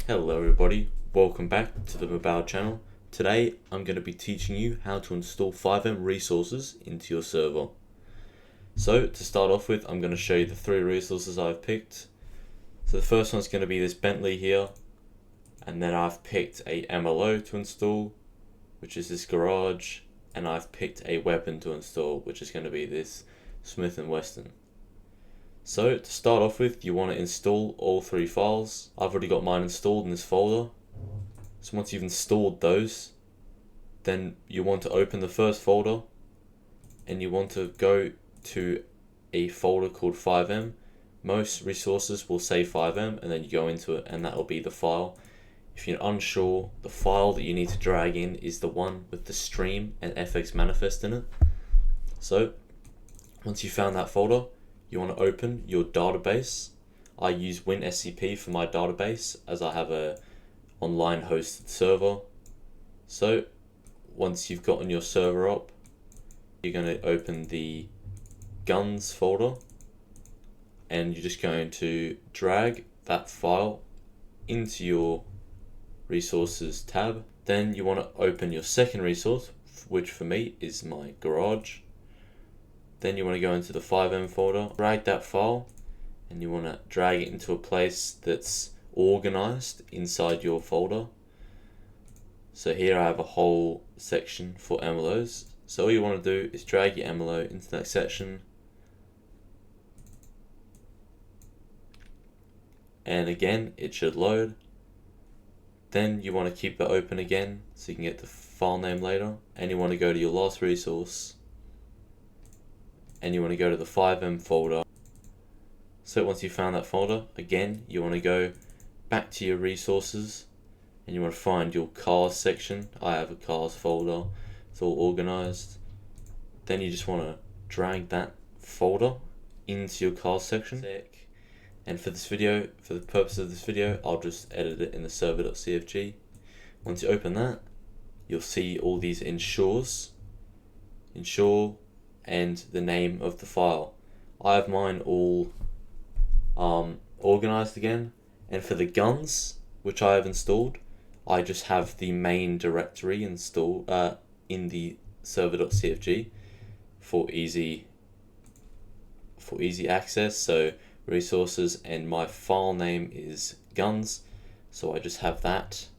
Hello everybody, welcome back to the mobile channel. Today I'm going to be teaching you how to install FiveM resources into your server. So to start off with, I'm going to show you the three resources I've picked. So the first one's going to be this Bentley here, and then I've picked a MLO to install, which is this garage, and I've picked a weapon to install, which is going to be this Smith & Wesson. So to start off with, you want to install all three files. I've already got mine installed in this folder. So once you've installed those, then you want to open the first folder and you want to go to a folder called FiveM. Most resources will say FiveM, and then you go into it and that will be the file. If you're unsure, the file that you need to drag in is the one with the stream and FX manifest in it. So once you found that folder, you want to open your database. I use WinSCP for my database as I have a online hosted server. So once you've gotten your server up, you're going to open the guns folder and you're just going to drag that file into your resources tab. Then you want to open your second resource, which for me is my garage. Then you want to go into the FiveM folder, drag that file, and you want to drag it into a place that's organized inside your folder. So here I have a whole section for MLOs. So all you want to do is drag your MLO into that section. And again, it should load. Then you want to keep it open again so you can get the file name later. And you want to go to your last resource. And you want to go to the FiveM folder. So once you found that folder, again, you want to go back to your resources and you want to find your cars section. I have a cars folder, it's all organized. Then you just want to drag that folder into your cars section. And for this video, for the purpose of this video, I'll just edit it in the server.cfg. Once you open that, you'll see all these ensure, and the name of the file. I have mine all organized again, and for the guns which I have installed, I just have the main directory installed in the server.cfg for easy access. So resources, and my file name is guns, so I just have that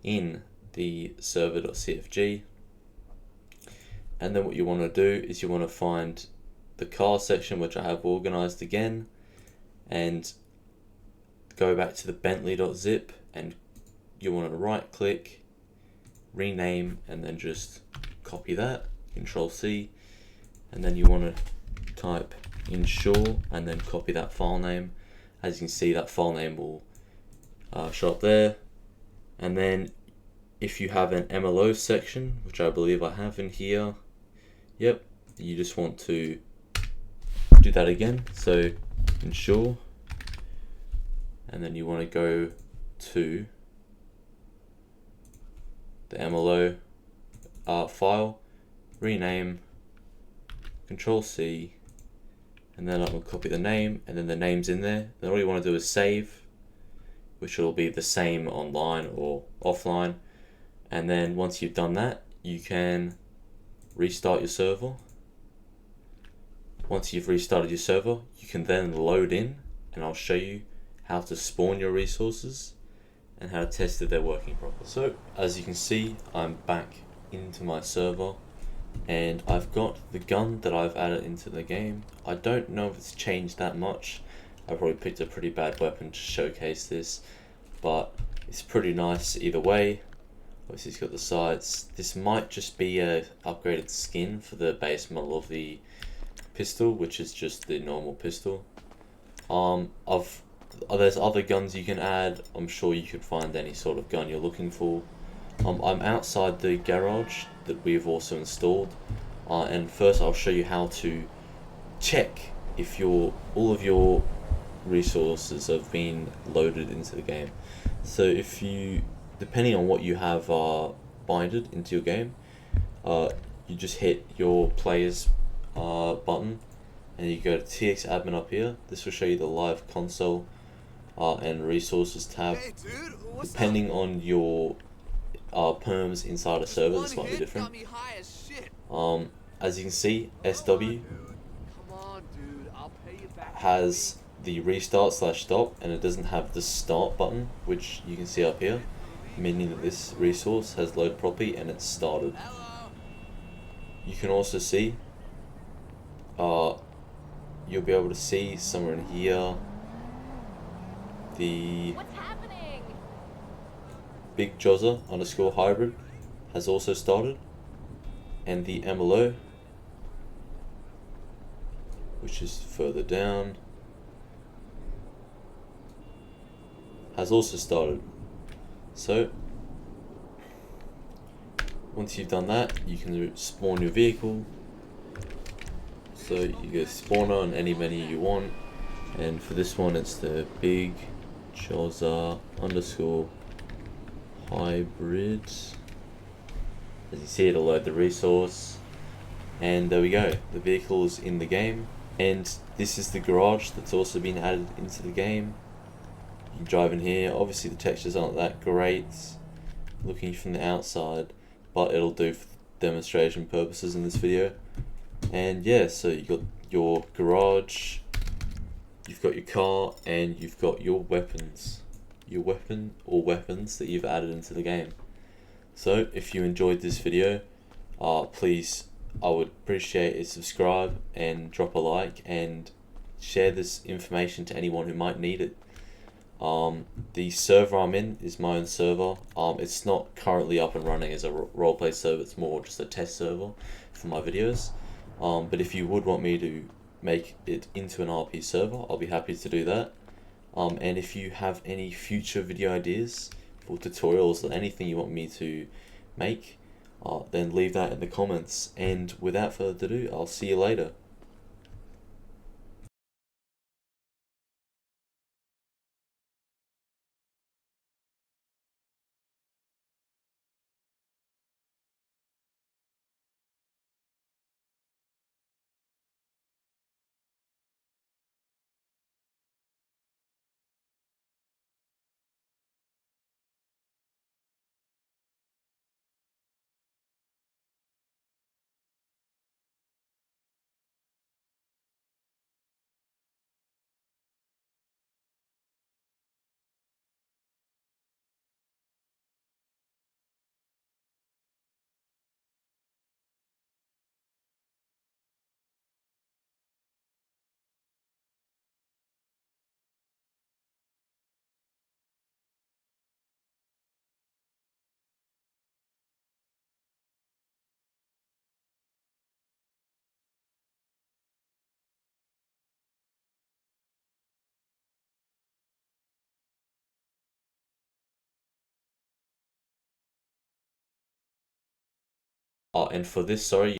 in the server.cfg. And then what you want to do is you want to find the car section, which I have organized again, and go back to the bentley.zip, and you want to right click, rename, and then just copy that, Control C, and then you want to type ensure and then copy that file name. As you can see, that file name will show up there. And then if you have an MLO section, which I believe I have in here, yep, you just want to do that again. So ensure, and then you want to go to the MLO file, rename, Control C, and then I'm going to copy the name, and then the name's in there. Then all you want to do is save, which will be the same online or offline. And then once you've done that, you can restart your server. Once you've restarted your server, you can then load in, and I'll show you how to spawn your resources and how to test if they're working properly. So as you can see, I'm back into my server and I've got the gun that I've added into the game. I don't know if it's changed that much. I probably picked a pretty bad weapon to showcase this, but it's pretty nice either way. Obviously it's got the sights. This might just be a upgraded skin for the base model of the pistol, which is just the normal pistol. There's other guns you can add. I'm sure you could find any sort of gun you're looking for. I'm outside the garage that we've also installed, and first I'll show you how to check if all of your resources have been loaded into the game. So if you, depending on what you have binded into your game, you just hit your players button and you go to TX admin up here. This will show you the live console and resources tab. Hey dude, depending on your perms inside a server, this might be different. As you can see, SW has the restart slash stop, and it doesn't have the start button, which you can see up here, meaning that this resource has loaded properly and it's started. You can also see, you'll be able to see somewhere in here, the Big Jozza _ hybrid has also started, and the MLO, which is further down, has also started. So once you've done that, you can spawn your vehicle. So you go spawner on any menu you want, and for this one it's the Big Jozza _ hybrid. As you see, it'll load the resource, and there we go, the vehicle is in the game. And this is the garage that's also been added into the game. You can drive in here. Obviously the textures aren't that great looking from the outside, but it'll do for demonstration purposes in this video. And yeah, so you got your garage, you've got your car, and you've got your weapons. Your weapon or weapons that you've added into the game. So if you enjoyed this video, please, I would appreciate it, subscribe and drop a like and share this information to anyone who might need it. The server I'm in is my own server. It's not currently up and running as a roleplay server, it's more just a test server for my videos. But if you would want me to make it into an RP server, I'll be happy to do that. And if you have any future video ideas for tutorials or anything you want me to make, then leave that in the comments. And without further ado, I'll see you later. And for this, sorry,